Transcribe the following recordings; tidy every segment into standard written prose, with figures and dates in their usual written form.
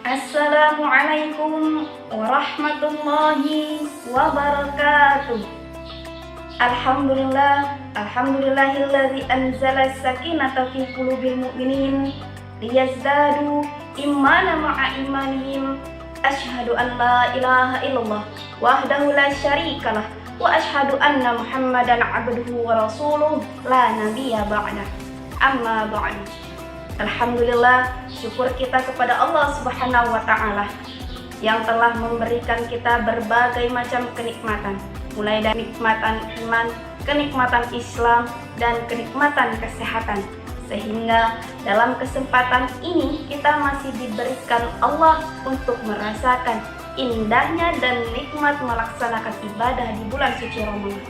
Assalamualaikum warahmatullahi wabarakatuh. Alhamdulillahilladzi anzala sakinata fi qulubil mu'minin liyazdadu imanan ma'a imanihim. Asyhadu an la ilaha illallah wahdahu la syarikalah wa asyhadu anna Muhammadan abduhu wa rasuluh la nabiyya ba'dah. Amma ba'du. Alhamdulillah, syukur kita kepada Allah Subhanahu wa Ta'ala yang telah memberikan kita berbagai macam kenikmatan, mulai dari kenikmatan iman, kenikmatan Islam, dan kenikmatan kesehatan. Sehingga dalam kesempatan ini kita masih diberikan Allah untuk merasakan indahnya dan nikmat melaksanakan ibadah di bulan suci Ramadan.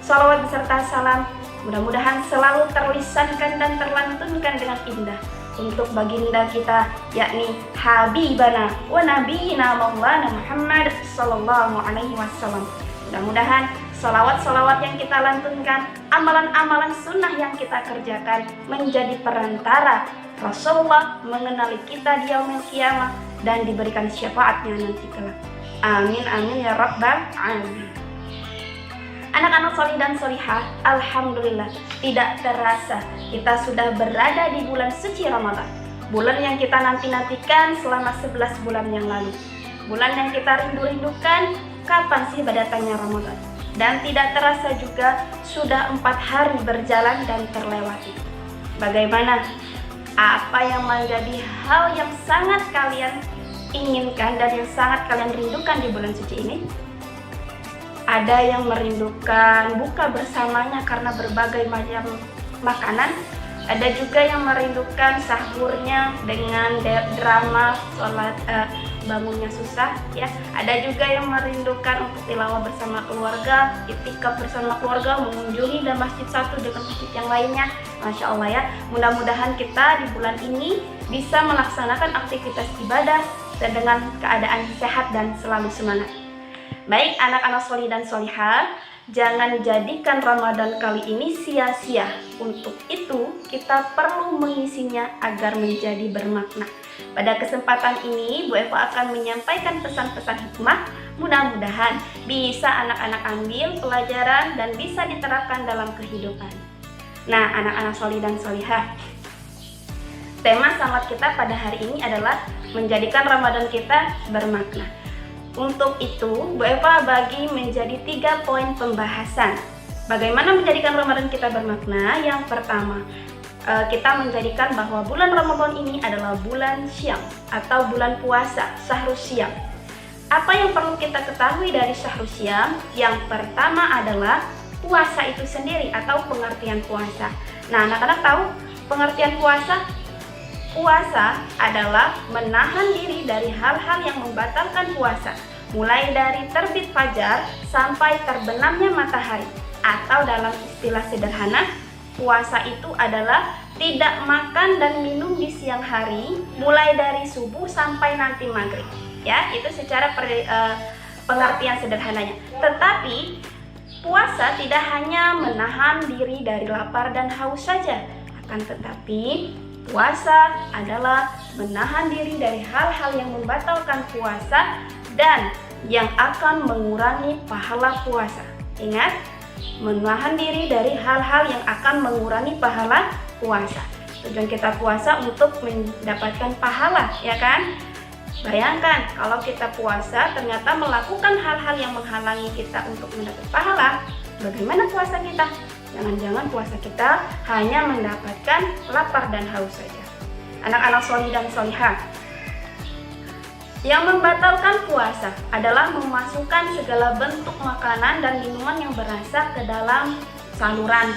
Salawat beserta salam mudah-mudahan selalu terlisankan dan terlantunkan dengan indah untuk baginda kita, yakni Habibana wa Nabiyina Maulana Muhammad Sallallahu Alaihi Wasallam. Mudah-mudahan salawat-salawat yang kita lantunkan, amalan-amalan sunnah yang kita kerjakan menjadi perantara Rasulullah mengenali kita di yaumil qiyamah dan diberikan syafaatnya nanti kelak. Amin amin ya rabbal alamin. Anak-anak solih dan solihah, alhamdulillah tidak terasa kita sudah berada di bulan suci Ramadan. Bulan yang kita nanti-nantikan selama 11 bulan yang lalu. Bulan yang kita rindu-rindukan, kapan sih datangnya Ramadan? Dan tidak terasa juga sudah 4 hari berjalan dan terlewati. Bagaimana? Apa yang menjadi hal yang sangat kalian inginkan dan yang sangat kalian rindukan di bulan suci ini? Ada yang merindukan buka bersamanya karena berbagai macam makanan. Ada juga yang merindukan sahurnya dengan drama sholat bangunnya susah ya. Ada juga yang merindukan untuk tilawah bersama keluarga, iktikaf bersama keluarga, mengunjungi dan masjid satu dengan masjid yang lainnya. Masya Allah ya. Mudah-mudahan kita di bulan ini bisa melaksanakan aktivitas ibadah dan dengan keadaan sehat dan selalu semangat. Baik anak-anak solih dan solihah, jangan jadikan Ramadan kali ini sia-sia. Untuk itu kita perlu mengisinya agar menjadi bermakna. Pada kesempatan ini Bu Eva akan menyampaikan pesan-pesan hikmah. Mudah-mudahan bisa anak-anak ambil pelajaran dan bisa diterapkan dalam kehidupan. Nah anak-anak solih dan solihah, tema sangat kita pada hari ini adalah menjadikan Ramadan kita bermakna. Untuk itu, Bu Eva bagi menjadi 3 poin pembahasan. Bagaimana menjadikan Ramadan kita bermakna? Yang pertama, kita menjadikan bahwa bulan Ramadan ini adalah bulan syam atau bulan puasa, syahrus syam. Apa yang perlu kita ketahui dari syahrus syam? Yang pertama adalah puasa itu sendiri atau pengertian puasa. Nah, anak-anak tahu pengertian puasa? Puasa adalah menahan diri dari hal-hal yang membatalkan puasa, mulai dari terbit fajar sampai terbenamnya matahari. Atau dalam istilah sederhana, puasa itu adalah tidak makan dan minum di siang hari, mulai dari subuh sampai nanti maghrib. Ya, itu secara pengertian sederhananya. Tetapi puasa tidak hanya menahan diri dari lapar dan haus saja, akan tetapi puasa adalah menahan diri dari hal-hal yang membatalkan puasa dan yang akan mengurangi pahala puasa. Ingat, menahan diri dari hal-hal yang akan mengurangi pahala puasa. Tujuan kita puasa untuk mendapatkan pahala, ya kan? Bayangkan kalau kita puasa ternyata melakukan hal-hal yang menghalangi kita untuk mendapat pahala, bagaimana puasa kita? Jangan-jangan puasa kita hanya mendapatkan lapar dan haus saja. Anak-anak solih dan solihah, yang membatalkan puasa adalah memasukkan segala bentuk makanan dan minuman yang berasa ke dalam saluran,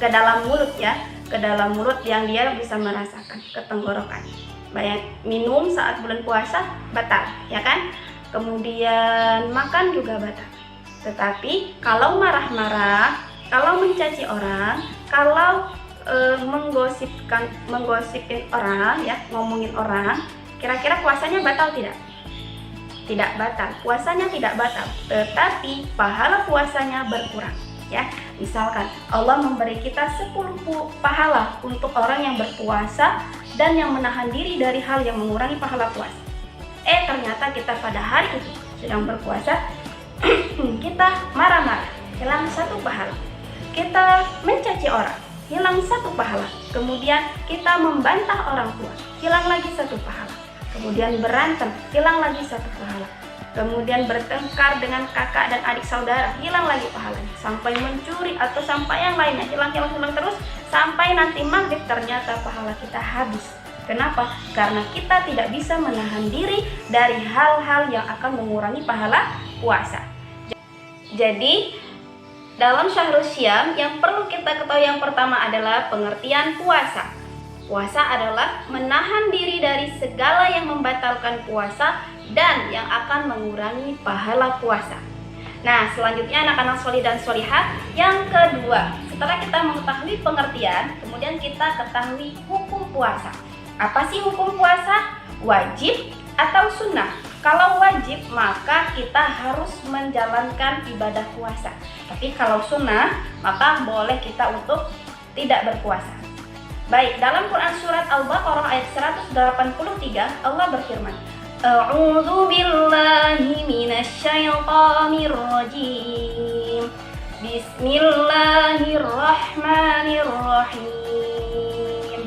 ke dalam mulut ya, ke dalam mulut yang dia bisa merasakan ke tenggorokan. Banyak minum saat bulan puasa batal, ya kan? Kemudian makan juga batal. Tetapi kalau marah-marah, kalau mencaci orang, kalau menggosipin orang ya, ngomongin orang, kira-kira puasanya batal tidak? Tidak batal, puasanya tidak batal, tetapi pahala puasanya berkurang ya. Misalkan Allah memberi kita 10 pahala untuk orang yang berpuasa dan yang menahan diri dari hal yang mengurangi pahala puasa. Ternyata kita pada hari itu sedang berpuasa, kita marah-marah, hilang 1 pahala. Kita mencaci orang, hilang 1 pahala. Kemudian kita membantah orang tua, hilang lagi 1 pahala. Kemudian berantem, hilang lagi 1 pahala. Kemudian bertengkar dengan kakak dan adik saudara, hilang lagi pahalanya. Sampai mencuri atau sampai yang lainnya, hilang terus. Sampai nanti maghrib ternyata pahala kita habis. Kenapa? Karena kita tidak bisa menahan diri dari hal-hal yang akan mengurangi pahala puasa. Jadi dalam Syahrul Syam yang perlu kita ketahui yang pertama adalah pengertian puasa. Puasa adalah menahan diri dari segala yang membatalkan puasa dan yang akan mengurangi pahala puasa. Nah, selanjutnya anak-anak sholih dan sholihah, yang kedua, setelah kita mengetahui pengertian, kemudian kita ketahui hukum puasa. Apa sih hukum puasa? Wajib atau sunnah? Kalau wajib, maka kita harus menjalankan ibadah puasa. Tapi kalau sunnah, maka boleh kita untuk tidak berpuasa. Baik, dalam Quran surat Al-Baqarah ayat 183, Allah berfirman, A'udzu billahi minasyaitonir rajim. Bismillahirrahmanirrahim.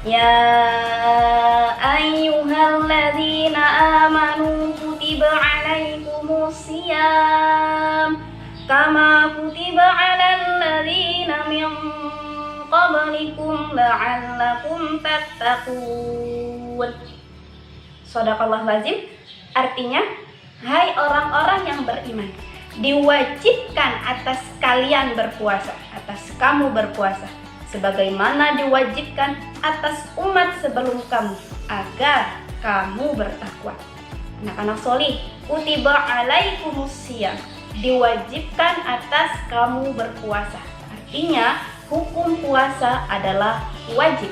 Ya ayyuhalladzina amanu kutiba alaikumus syiyam kama kutiba alal ladzina min qablikum la'allakum tattaqun. Shadaqallahu lazim. Artinya, hai orang-orang yang beriman, diwajibkan atas kalian berpuasa, atas kamu berpuasa, sebagaimana diwajibkan atas umat sebelum kamu, agar kamu bertakwa. Anak-anak sholih, kutiba alaikumus syiyam, diwajibkan atas kamu berpuasa. Artinya, hukum puasa adalah wajib.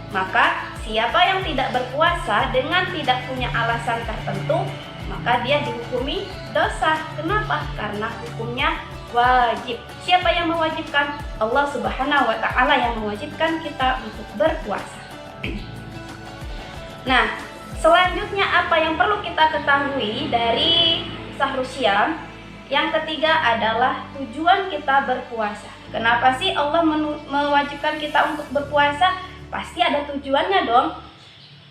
Maka siapa yang tidak berpuasa dengan tidak punya alasan tertentu, maka dia dihukumi dosa. Kenapa? Karena hukumnya wajib. Siapa yang mewajibkan? Allah Subhanahu wa ta'ala yang mewajibkan kita untuk berpuasa. Nah, selanjutnya apa yang perlu kita ketahui dari Syahrul Syam? Yang ketiga adalah tujuan kita berpuasa. Kenapa sih Allah mewajibkan kita untuk berpuasa? Pasti ada tujuannya dong.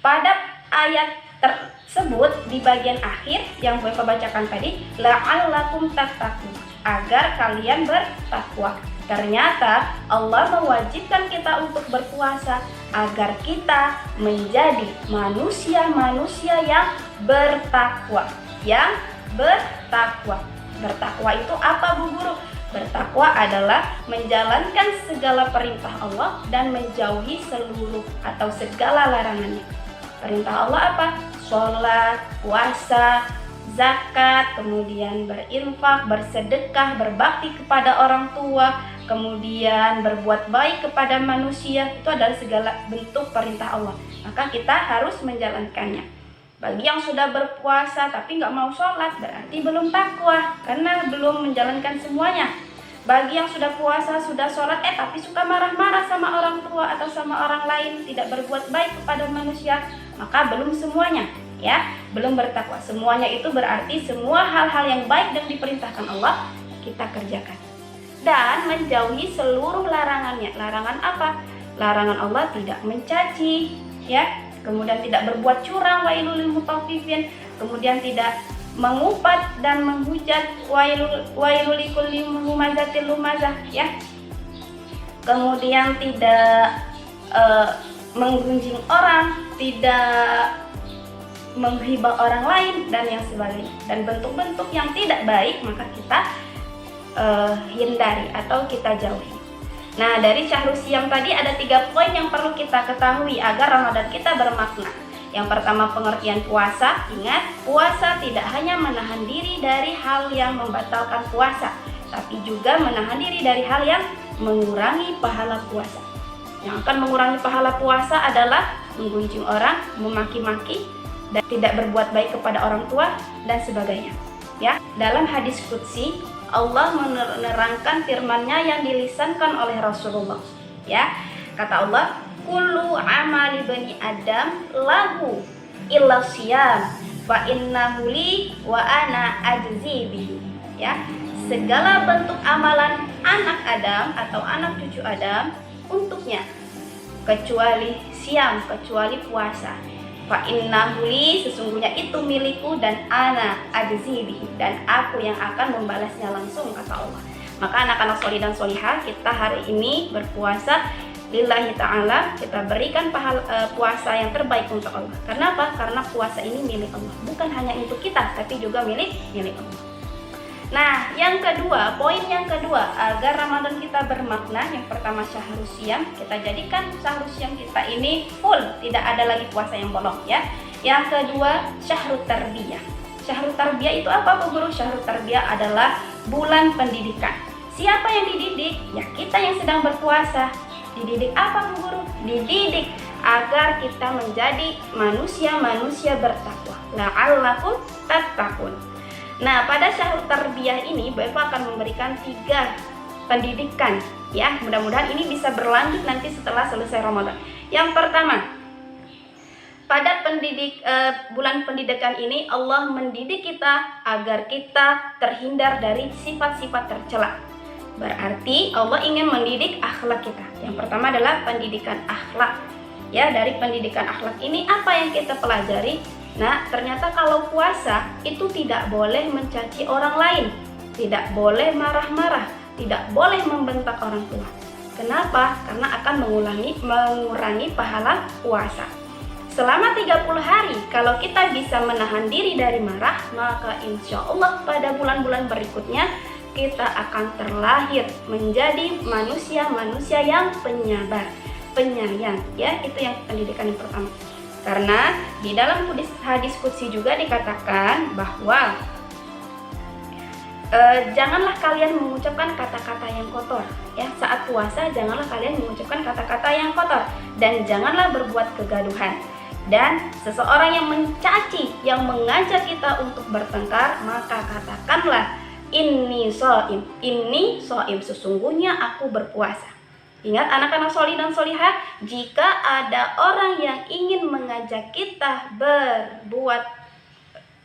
Pada ayat tersebut di bagian akhir yang Bapak bacakan tadi, la'allakum tattaqun, agar kalian bertakwa. Ternyata Allah mewajibkan kita untuk berpuasa agar kita menjadi manusia-manusia yang bertakwa. Yang bertakwa. Bertakwa itu apa, Bu Guru? Bertakwa adalah menjalankan segala perintah Allah dan menjauhi seluruh atau segala larangannya. Perintah Allah apa? Sholat, puasa, zakat, kemudian berinfak, bersedekah, berbakti kepada orang tua, kemudian berbuat baik kepada manusia. Itu adalah segala bentuk perintah Allah. Maka kita harus menjalankannya. Bagi yang sudah berpuasa tapi nggak mau sholat, berarti belum takwa karena belum menjalankan semuanya. Bagi yang sudah puasa, sudah sholat, tapi suka marah-marah sama orang tua atau sama orang lain, tidak berbuat baik kepada manusia, maka belum semuanya, ya, belum bertakwa. Semuanya itu berarti semua hal-hal yang baik dan diperintahkan Allah kita kerjakan dan menjauhi seluruh larangannya. Larangan apa? Larangan Allah tidak mencaci, ya. Kemudian tidak berbuat curang, wailul lil mutaffifin. Kemudian tidak mengupat dan menghujat, wailul likulli humazatil lumazah, ya. Kemudian tidak menggunjing orang, tidak menghibah orang lain dan yang sebagainya. Dan bentuk-bentuk yang tidak baik maka kita hindari atau kita jauhi. Nah, dari Syahrul Syam tadi ada 3 poin yang perlu kita ketahui agar Ramadan kita bermakna. Yang pertama, pengertian puasa. Ingat, puasa tidak hanya menahan diri dari hal yang membatalkan puasa, tapi juga menahan diri dari hal yang mengurangi pahala puasa. Yang akan mengurangi pahala puasa adalah menggunjing orang, memaki-maki, dan tidak berbuat baik kepada orang tua dan sebagainya. Ya, dalam hadis qudsi Allah menerangkan firman-Nya yang dilisankan oleh Rasulullah. Ya, kata Allah, kullu amali bani Adam lahu illa siyam fa innahu li wa ana ajzi bihi. Ya, segala bentuk amalan anak Adam atau anak cucu Adam untuknya, kecuali siam, kecuali puasa. Fa innahu li, sesungguhnya itu milikku, dan ana ajzi bihi, dan aku yang akan membalasnya langsung, kata Allah. Maka anak-anak solih dan solihah, kita hari ini berpuasa lillahi ta'ala, kita berikan puasa yang terbaik untuk Allah. Karena apa? Karena puasa ini milik Allah, bukan hanya untuk kita, tapi juga milik Allah. Nah, yang kedua, poin yang kedua, agar Ramadan kita bermakna, yang pertama syahrus siyam, kita jadikan syahrus siyam kita ini full, tidak ada lagi puasa yang bolong, ya. Yang kedua, syahrut tarbiyah. Syahrut tarbiyah itu apa, Bu Guru? Syahrut tarbiyah adalah bulan pendidikan. Siapa yang dididik? Ya, kita yang sedang berpuasa. Dididik apa, Bu Guru? Dididik agar kita menjadi manusia-manusia bertakwa. La'allakum tattaqun. Nah, pada syahrul tarbiyah ini Bapak akan memberikan 3 pendidikan, ya. Mudah-mudahan ini bisa berlanjut nanti setelah selesai Ramadan. Yang pertama, pada bulan pendidikan ini Allah mendidik kita agar kita terhindar dari sifat-sifat tercela. Berarti Allah ingin mendidik akhlak kita. Yang pertama adalah pendidikan akhlak. Ya, dari pendidikan akhlak ini apa yang kita pelajari? Nah, ternyata kalau puasa itu tidak boleh mencaci orang lain, tidak boleh marah-marah, tidak boleh membentak orang tua. Kenapa? Karena akan mengurangi pahala puasa. Selama 30 hari, kalau kita bisa menahan diri dari marah, maka insya Allah pada bulan-bulan berikutnya kita akan terlahir menjadi manusia-manusia yang penyabar, penyayang. Ya, itu yang pendidikan yang pertama. Karena di dalam hadis qudsi juga dikatakan bahwa janganlah kalian mengucapkan kata-kata yang kotor. Ya, saat puasa janganlah kalian mengucapkan kata-kata yang kotor, dan janganlah berbuat kegaduhan. Dan seseorang yang mencaci, yang mengajak kita untuk bertengkar, maka katakanlah inni shaim, sesungguhnya aku berpuasa. Ingat anak-anak solih dan solihah, jika ada orang yang ingin mengajak kita berbuat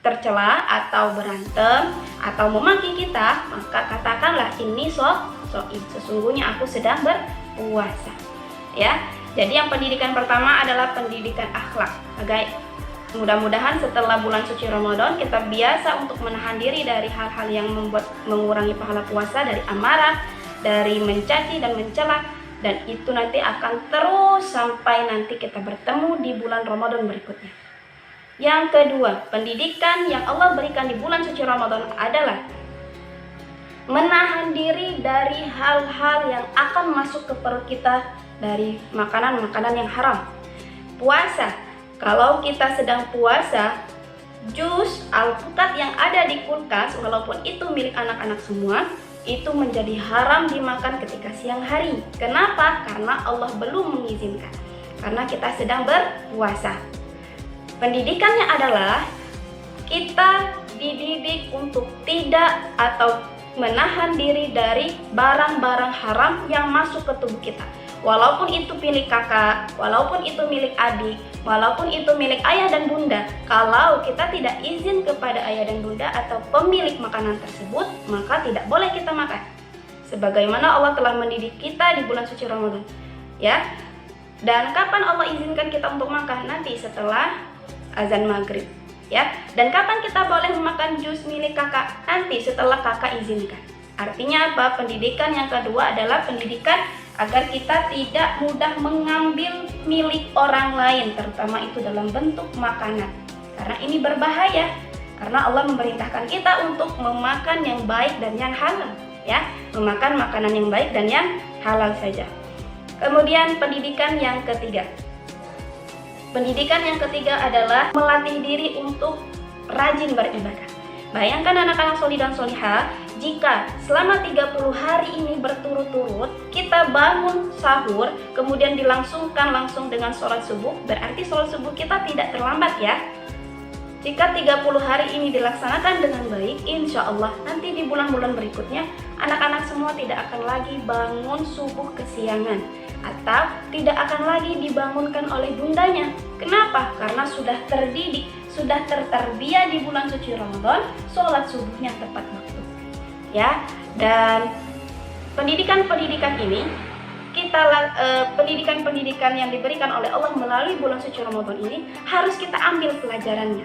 tercela atau berantem atau memaki kita, maka katakanlah ini shaim, sesungguhnya aku sedang berpuasa. Ya, jadi yang pendidikan pertama adalah pendidikan akhlak. Guys, mudah-mudahan setelah bulan suci Ramadan kita biasa untuk menahan diri dari hal-hal yang mengurangi pahala puasa, dari amarah, dari mencaci dan mencela. Dan itu nanti akan terus sampai nanti kita bertemu di bulan Ramadan berikutnya. Yang kedua, pendidikan yang Allah berikan di bulan suci Ramadan adalah menahan diri dari hal-hal yang akan masuk ke perut kita dari makanan-makanan yang haram. Puasa, kalau kita sedang puasa, jus, alpukat yang ada di kulkas, walaupun itu milik anak-anak semua, itu menjadi haram dimakan ketika siang hari. Kenapa? Karena Allah belum mengizinkan, karena kita sedang berpuasa. Pendidikannya adalah kita dididik untuk tidak atau menahan diri dari barang-barang haram yang masuk ke tubuh kita. Walaupun itu milik kakak, walaupun itu milik adik, walaupun itu milik ayah dan bunda, kalau kita tidak izin kepada ayah dan bunda atau pemilik makanan tersebut, maka tidak boleh kita makan. Sebagaimana Allah telah mendidik kita di bulan suci Ramadan. Ya. Dan kapan Allah izinkan kita untuk makan? Nanti setelah azan maghrib. Ya. Dan kapan kita boleh memakan jus milik kakak? Nanti setelah kakak izinkan. Artinya apa? Pendidikan yang kedua adalah pendidikan agar kita tidak mudah mengambil milik orang lain, terutama itu dalam bentuk makanan. Karena ini berbahaya. Karena Allah memerintahkan kita untuk memakan yang baik dan yang halal, ya. Memakan makanan yang baik dan yang halal saja. Kemudian pendidikan yang ketiga. Pendidikan yang ketiga adalah melatih diri untuk rajin beribadah. Bayangkan anak-anak solih dan solihah, jika selama 30 hari ini berturut-turut kita bangun sahur, kemudian dilangsungkan langsung dengan sholat subuh, berarti sholat subuh kita tidak terlambat, ya. Jika 30 hari ini dilaksanakan dengan baik, insya Allah nanti di bulan-bulan berikutnya anak-anak semua tidak akan lagi bangun subuh kesiangan atau tidak akan lagi dibangunkan oleh bundanya. Kenapa? Karena sudah terdidik, sudah terterbiah di bulan suci Ramadan, sholat subuhnya tepat waktu. Ya, dan pendidikan-pendidikan ini pendidikan yang diberikan oleh Allah melalui bulan suci Ramadan ini harus kita ambil pelajarannya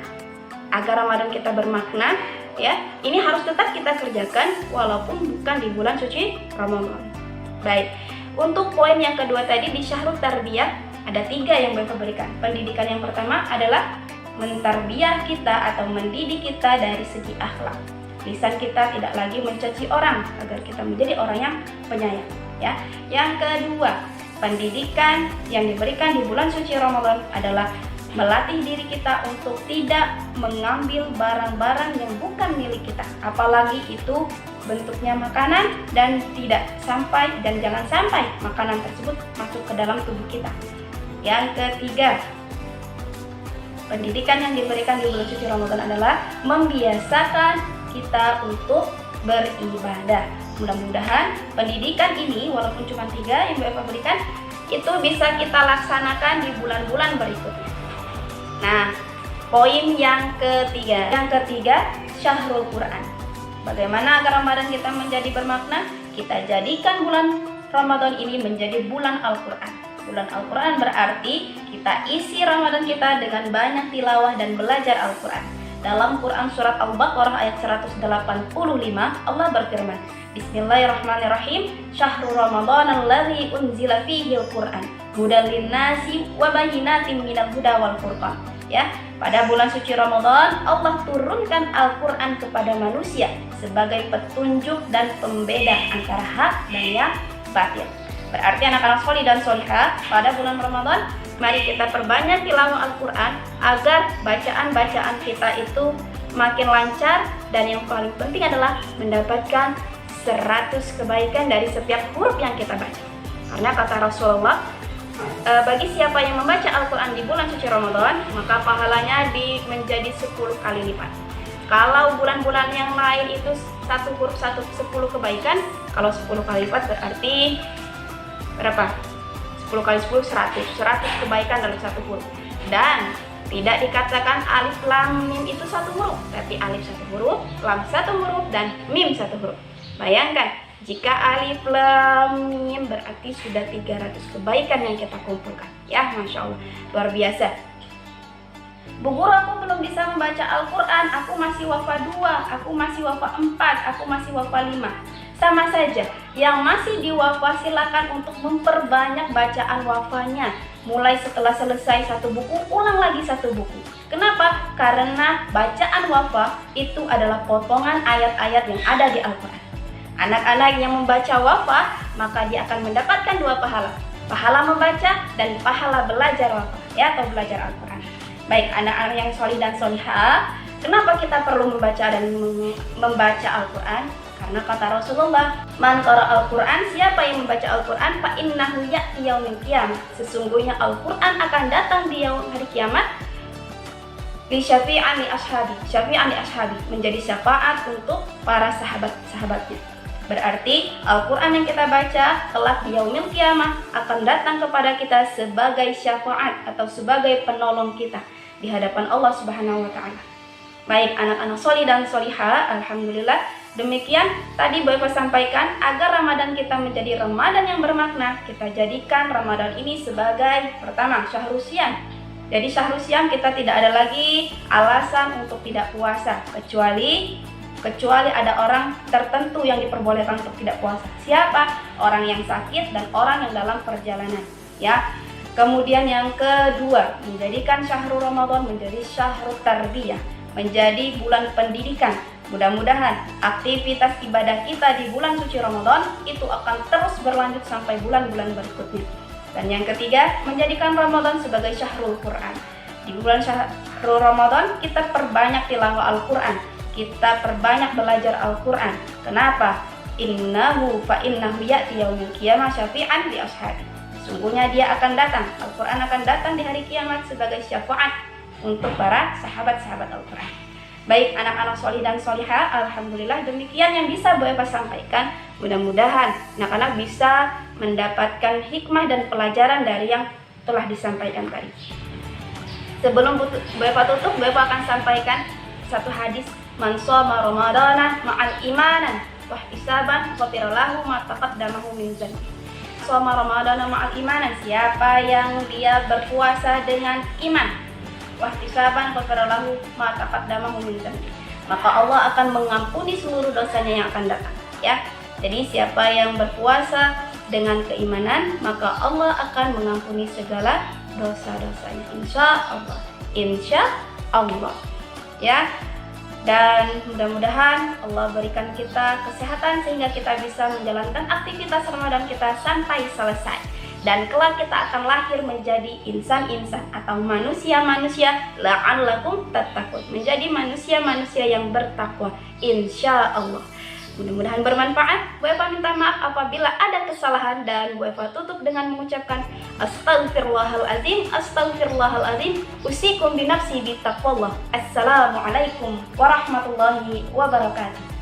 agar Ramadan kita bermakna. Ya, ini harus tetap kita kerjakan walaupun bukan di bulan suci Ramadan. Baik, untuk poin yang kedua tadi di Syahrul Tarbiyah ada 3 yang Bapak berikan. Pendidikan yang pertama adalah mentarbiyah kita atau mendidik kita dari segi akhlak. Lisan kita tidak lagi mencaci orang agar kita menjadi orang yang penyayang. Ya, yang kedua, pendidikan yang diberikan di bulan suci Ramadan adalah melatih diri kita untuk tidak mengambil barang-barang yang bukan milik kita, apalagi itu bentuknya makanan, dan jangan sampai makanan tersebut masuk ke dalam tubuh kita. Yang ketiga, pendidikan yang diberikan di bulan suci Ramadan adalah membiasakan kita untuk beribadah. Mudah-mudahan pendidikan ini walaupun cuma 3 yang Bapak berikan itu bisa kita laksanakan di bulan-bulan berikutnya. Nah, poin yang ketiga, Syahrul Quran. Bagaimana agar Ramadan kita menjadi bermakna? Kita jadikan bulan Ramadan ini menjadi bulan Al-Quran. Bulan Al-Quran berarti kita isi Ramadan kita dengan banyak tilawah dan belajar Al-Quran. Dalam Quran surat Al-Baqarah ayat 185 Allah berfirman, Bismillahirrahmanirrahim, Syahrul Ramadan alladzi unzila fihi al-Quran hudal linnasi wa bayyinatin minal huda wal furqan. Ya, pada bulan suci Ramadan Allah turunkan Al-Quran kepada manusia sebagai petunjuk dan pembeda antara hak dan yang batil. Berarti anak-anak solih dan solihah, pada bulan Ramadan mari kita perbanyak tilawah Al-Quran agar bacaan-bacaan kita itu makin lancar, dan yang paling penting adalah mendapatkan 100 kebaikan dari setiap huruf yang kita baca. Karena kata Rasulullah, bagi siapa yang membaca Al-Quran di bulan suci Ramadan, maka pahalanya menjadi 10 kali lipat. Kalau bulan-bulan yang lain itu 1 huruf 10 kebaikan, kalau 10 kali lipat berarti berapa? 10 kali 10, 100 kebaikan dalam 1 huruf. Dan tidak dikatakan alif lam mim itu 1 huruf, tapi alif 1 huruf, lam 1 huruf, dan mim 1 huruf. Bayangkan, jika alif lam mim berarti sudah 300 kebaikan yang kita kumpulkan. Ya, Masya Allah, luar biasa. Bu Guru, aku belum bisa membaca Al-Quran, aku masih wafa 2, aku masih wafa 4, aku masih wafa 5. Sama saja, yang masih di wafa silakan untuk memperbanyak bacaan wafanya. Mulai setelah selesai 1 buku, ulang lagi 1 buku. Kenapa? Karena bacaan wafa itu adalah potongan ayat-ayat yang ada di Al-Quran. Anak-anak yang membaca wafa, maka dia akan mendapatkan 2 pahala. Pahala membaca dan pahala belajar wafa, ya, atau belajar Al-Quran. Baik, anak-anak yang solih dan solihah, kenapa kita perlu membaca dan membaca Al-Quran? Karena kata Rasulullah, man qara Al-Quran, siapa yang membaca Al-Quran, fa innahu ya'ti yaumil qiyamah, sesungguhnya Al-Quran akan datang di hari kiamat, li syafi'an li ashabi, menjadi syafaat untuk para sahabat-sahabatnya. Berarti Al-Quran yang kita baca kelak di yaumil qiyamah akan datang kepada kita sebagai syafaat atau sebagai penolong kita di hadapan Allah Subhanahu wa Ta'ala. Baik, anak-anak solih dan solihah, alhamdulillah, demikian tadi Bapak sampaikan agar Ramadan kita menjadi Ramadan yang bermakna. Kita jadikan Ramadan ini sebagai pertama Syahrul Syam. Jadi Syahrul Syam kita tidak ada lagi alasan untuk tidak puasa, kecuali ada orang tertentu yang diperbolehkan untuk tidak puasa. Siapa? Orang yang sakit dan orang yang dalam perjalanan, ya. Kemudian yang kedua, menjadikan Syahrul Ramadan menjadi Syahrul Tarbiyah, menjadi bulan pendidikan. Mudah-mudahan aktivitas ibadah kita di bulan suci Ramadan itu akan terus berlanjut sampai bulan-bulan berikutnya. Dan yang ketiga, menjadikan Ramadan sebagai Syahrul Quran. Di bulan Syahrul Ramadan kita perbanyak tilawah Al-Quran, kita perbanyak belajar Al-Quran. Kenapa? Innahu ya'ti yaumil qiyamah syafi'an li ashabi. Sungguhnya dia akan datang, Al-Quran akan datang di hari kiamat sebagai syafaat untuk para sahabat-sahabat Al-Quran. Baik anak-anak solih dan solihah, alhamdulillah demikian yang bisa Bu Eva sampaikan. Mudah-mudahan anak-anak bisa mendapatkan hikmah dan pelajaran dari yang telah disampaikan tadi. Sebelum Bu Eva tutup, Bu Eva akan sampaikan satu hadis. Man shoma ramadana ma'al imanan wa ihtisaban ghufira lahu ma taqaddamahu min dzanbi. Shoma ramadana ma'al imanan, siapa yang dia berpuasa dengan iman, wahtisaban ghufira lahu ma taqaddamahu min dzanbi, maka Allah akan mengampuni seluruh dosanya yang akan datang, ya. Jadi siapa yang berpuasa dengan keimanan, maka Allah akan mengampuni segala dosa-dosanya, insya Allah, ya. Dan mudah-mudahan Allah berikan kita kesehatan sehingga kita bisa menjalankan aktivitas Ramadan kita sampai selesai. Dan kelak kita akan lahir menjadi insan-insan atau manusia-manusia la'allakum tattaqun, menjadi manusia-manusia yang bertakwa, insya Allah. Mudah-mudahan bermanfaat. Bu Eva minta maaf apabila ada kesalahan, dan Bu Eva tutup dengan mengucapkan Astaghfirullahaladzim, Astaghfirullahaladzim, usikum binafsi bitaqwallah. Assalamualaikum warahmatullahi wabarakatuh.